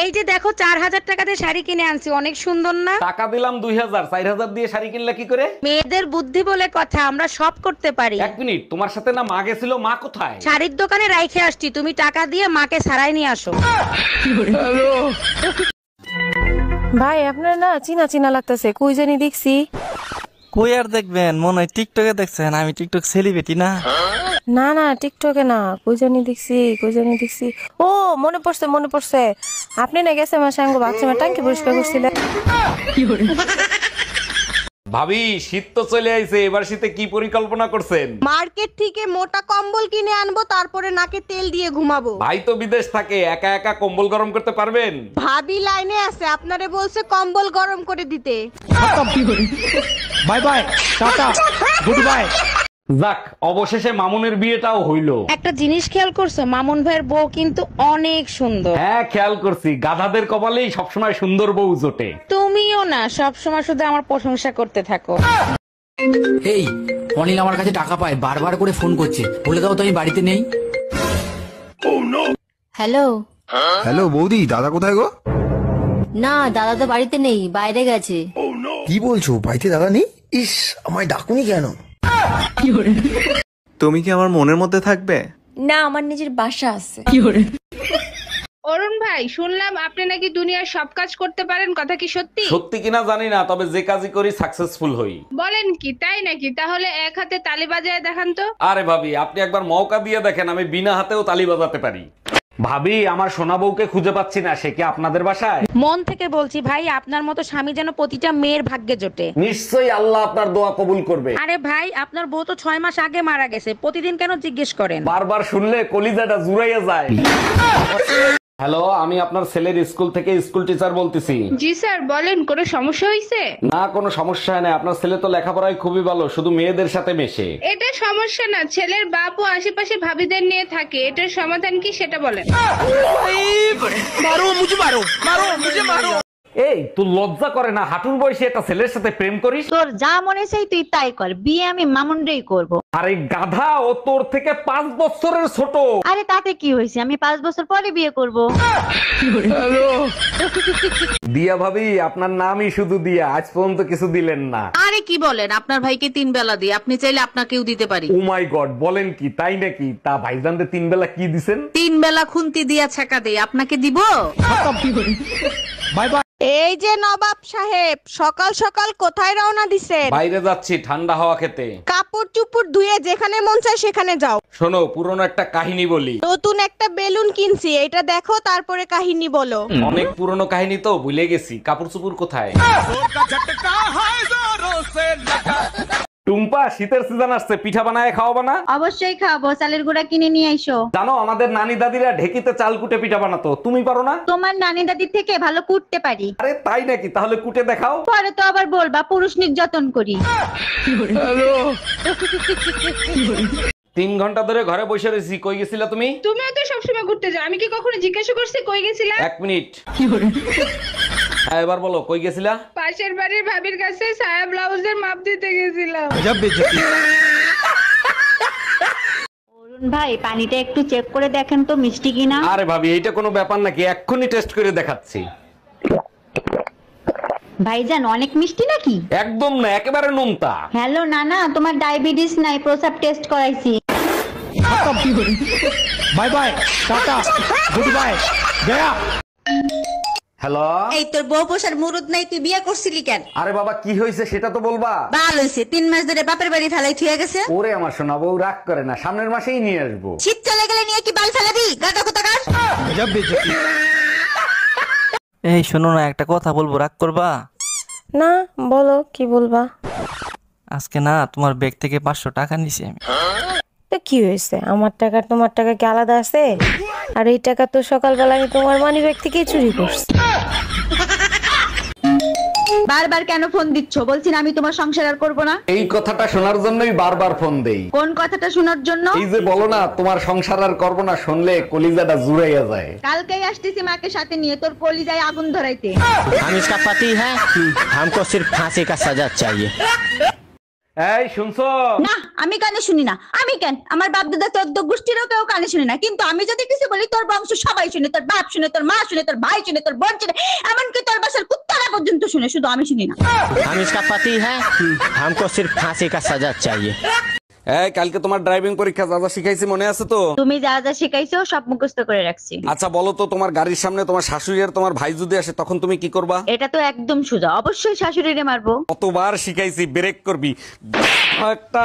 এই যে দেখো 4000 টাকা দিয়ে শাড়ি কিনে আনছি, অনেক সুন্দর না? টাকা দিলাম 2000, 4000 দিয়ে শাড়ি কিনলে কি করে? মেয়েদের বুদ্ধি বলে কথা, আমরা সব করতে পারি। এক মিনিট, তোমার সাথে না মা গেছিল, মা কোথায়? শাড়ির দোকানে রাইখে আসছি, তুমি টাকা দিয়ে মাকে সারাই নিয়ে আসো। ভাই আপনার না চিনা চিনা লাগতেছে, কই জানি দেখছি। কই আর দেখবেন, মনে হয় টিকটকে দেখছেন। আমি টিকটক সেলিব্রিটি না। না না টিকটকে না, কই জানি দেখছি। ও মনে পড়ছে আপনি না গেছে আমার সঙ্গে বাথরুমের ট্যাঙ্কি পরিষ্কার করছিলেন। ভাবি, শীত তো চলে আইছে, এবার শীতে কি পরিকল্পনা করছেন? মার্কেট থেকে মোটা কম্বল কিনে আনবো, তারপরে নাকে তেল দিয়ে ঘুমাবো। ভাই তো বিদেশ থাকে, একা একা কম্বল গরম করতে পারবেন? ভাবি লাইনে আছে, আপনারে বলছে কম্বল গরম করে দিতে। Bye bye, tata, good bye. যাক, অবশেষে মামুনের বিয়েটাও হইলো। একটা জিনিস খেয়াল করছো, মামুন ভাইয়ের বউ কিন্তু অনেক সুন্দর। হ্যাঁ, খেয়াল করছি। গাধাদের কপালেই সবসময় সুন্দর বউ জোটে। তুমিও না সবসময় শুধু আমার প্রশংসা করতে থাকো। এই অনিল আমার কাছে টাকা পায়, বারবার করে ফোন করছে, বলে দাও তো আমি বাড়িতে নেই। হ্যালো হ্যালো বৌদি, দাদা কোথায় গো? না, দাদা তো বাড়িতে নেই, বাইরে গেছে। কি বলছো, বাড়িতে দাদা নেই? ইস, আমায় ডাকুনি কেন? তুমি কি আমার মনের মধ্যে থাকবে? না, আমার নিজের বাসা আছে। অরুণ ভাই, শুনলাম আপনি নাকি দুনিয়ার সব কাজ করতে পারেন, কথা কি সত্যি? সত্যি কিনা জানি না, তবে যে কাজই করি সাকসেসফুল হই। বলেন কি, তাই নাকি? তাহলে এক হাতে তালি বাজায় দেখান তো। আরে ভাবি, আপনি একবার মৌকা দিয়ে দেখেন, আমি বিনা হাতেও তালি বাজাতে পারি। ভাবি, আমার সোনা বউকে খুঁজে পাচ্ছি না, সে কি আপনাদের বাসায়? মন থেকে বলছি ভাই, আপনার মতো স্বামী যেন প্রতিটা মেয়ের ভাগ্যে জোটে। নিশ্চয়ই আল্লাহ আপনার দোয়া কবুল করবে। আরে ভাই, আপনার বউ তো 6 মাস আগে মারা গেছে, প্রতিদিন কেন জিজ্ঞেস করেন? বারবার শুনলে কলিজাটা জুড়াইয়া যায়। হ্যালো, আমি আপনার ছেলের স্কুল থেকে স্কুল টিচার বলতেছি। জি স্যার, বলেন, কোনো সমস্যা হয়েছে? না, কোনো সমস্যা নেই। আপনার ছেলে তো লেখাপড়ায় খুবই ভালো, শুধু মেয়েদের সাথে মেশে। এটা সমস্যা না, ছেলের বাপ ও আশেপাশে ভাবিদের নিয়ে থাকে। এটার সমাধান কি সেটা বলেন। এই, তুই লজ্জা করে না? হাঁটুর বয়সে একটা ছেলের সাথে প্রেম করিস? তোর যা মনে চাই তুই তাই কর, বিয়ে আমি মামুনরেই করব। আরে গাধা, ও তোর থেকে 5 বছরের ছোট। আরে তাতে কি হয়েছে, আমি 5 বছর পরে বিয়ে করব। দিয়া ভাবি, আপনার নামই শুধু দিয়া, আজ পর্যন্ত কিছু দিলেন না। আরে কি বলেন, আপনার ভাইকে 3 বেলা দিই, আপনি চাইলে আপনাকেও দিতে পারি। ও মাই গড, বলেন কি, তাই নাকি? তা ভাইজানদের 3 বেলা কি দিছেন? 3 বেলা খুন্তি দিয়া ছেকা দেই, আপনাকে দিব? Bye bye. এই যে নবাব সাহেব, সকাল সকাল কোথায় রওনা দিছেন? বাইরে যাচ্ছি ঠান্ডা হাওয়া খেতে। কাপড় চুপড় ধুয়ে যেখানে মন চায় সেখানে যাও। শোনো, পুরনো একটা কাহিনী বলি। নতুন একটা বেলুন কিনছি, এটা দেখো, তারপরে কাহিনী বলো। অনেক পুরনো কাহিনী তো ভুলে গেছি। কাপড় চুপুর কোথায়? টুম্পা, শীতের সিজন আসছে, পিঠা বানায় খাওয়াবা না? অবশ্যই খাবো, চালের গুঁড়া কিনে নিয়ে আইসো। জানো, আমাদের নানি দাদিরা ঢেকিতে চাল কুটে পিঠা বানাতো, তুমি পারো না? তোমার নানি দাদির থেকে ভালো কুটতে পারি। আরে তাই নাকি? তাহলে কুটে দেখাও। পরে তো আবার বলবা পুরুষ নির্যাতন করি। 3 ঘন্টা ধরে ঘরে বসে রয়েছি, কই গেছিলা তুমি? তুমিও তো সবসময় ঘুরতে যাও, আমি কি কখনো জিজ্ঞাসা করছি কই গেছিলা? 1 মিনিট। হ্যাঁ, এবার বলো, কই গেছিলা? পাশের বাড়ির ভাবির কাছে সায়া ব্লাউজের মাপ দিতে গেছিলাম। অরুণ ভাই, পানিটা একটু চেক করে দেখেন তো মিষ্টি কিনা। আরে ভাবি, এইটা কোনো ব্যাপার নাকি? এক্ষুনি টেস্ট করে দেখাচ্ছি। ভাইজান, অনেক মিষ্টি নাকি? একদম না, একেবারে নোনতা। হ্যালো নানা, তোমার ডায়াবেটিস নাই, প্রসাব টেস্ট করাইছি। Bye bye, tata, good bye, Gaya. Hello. এই তোর বউ পোষার মুরুদ নাই, তুই বিয়ে করছিলি কেন? আরে বাবা, কি হয়েছে সেটা তো বলবা। ভালো হয়েছে, 3 মাস ধরে বাপের বাড়ি ফেলাই থুয়ে গেছে। ওরে আমার সোনা বউ, রাগ করে না, সামনের মাসেই নিয়ে আসবো। শীত চলে গেলে নিয়ে কি বাল ফেলাবি? গাদা কোথাকার। এই শোনো না, একটা কথা বলবো, রাগ করবা? না, বলো কি বলবা। আজকে না তোমার ব্যাগ থেকে 500 টাকা নিছি আমি। তো কি হয়েছে, আমার টাকা তোমার টাকা কি আলাদা আছে? আর এই টাকা তো সকালবেলা আমি তোমার মানি ব্যাগ থেকে চুরি করছি। বারবার কেন ফোন দিচ্ছ? বলছি না আমি তোমার সংসার আর করবো না। এই কথাটা শোনার জন্যই বারবার ফোন দেই। কোন কথাটা শোনার জন্য? এই যে বলো না, তোমার সংসার আর করবো না, শুনলে কলিজাটা জুড়াইয়া যায়। কালকেই আসতেছি মাকে সাথে নিয়ে তোর কলিজায় আগুন ধরাইতে। हम इसका पति है, हमको सिर्फ फांसी का सजा चाहिए। এই শুনছো? না আমি কানে শুনি না। আমি কেন, আমার বাপ দাদা 14 গোষ্ঠীরও কেউ কানে শুনে না, কিন্তু আমি যদি কিছু বলি তোর বংশ সবাই শুনে, তোর বাপ শুনে, তোর মা শুনে, তোর ভাই শুনে, তোর বোন শুনে, এমনকি তোর বাসার কুত্তারা পর্যন্ত শুনে, শুধু আমি শুনি না। हम इसका पति है, हमको सिर्फ फांसी का सजा चाहिए। এই কালকে তোমার ড্রাইভিং পরীক্ষা যা যা শিখাইছি মনে আছে তো? তুমি যা যা শিখাইছো সব মুখস্থ করে রাখছি। আচ্ছা বলো তো, তোমার গাড়ির সামনে তোমার শাশুড়ি আর তোমার ভাই যদি আসে তখন তুমি কি করবা? এটা তো একদম সোজা, অবশ্যই শাশুড়িরে মারবো। কতবার শিখাইছি ব্রেক করবি একটা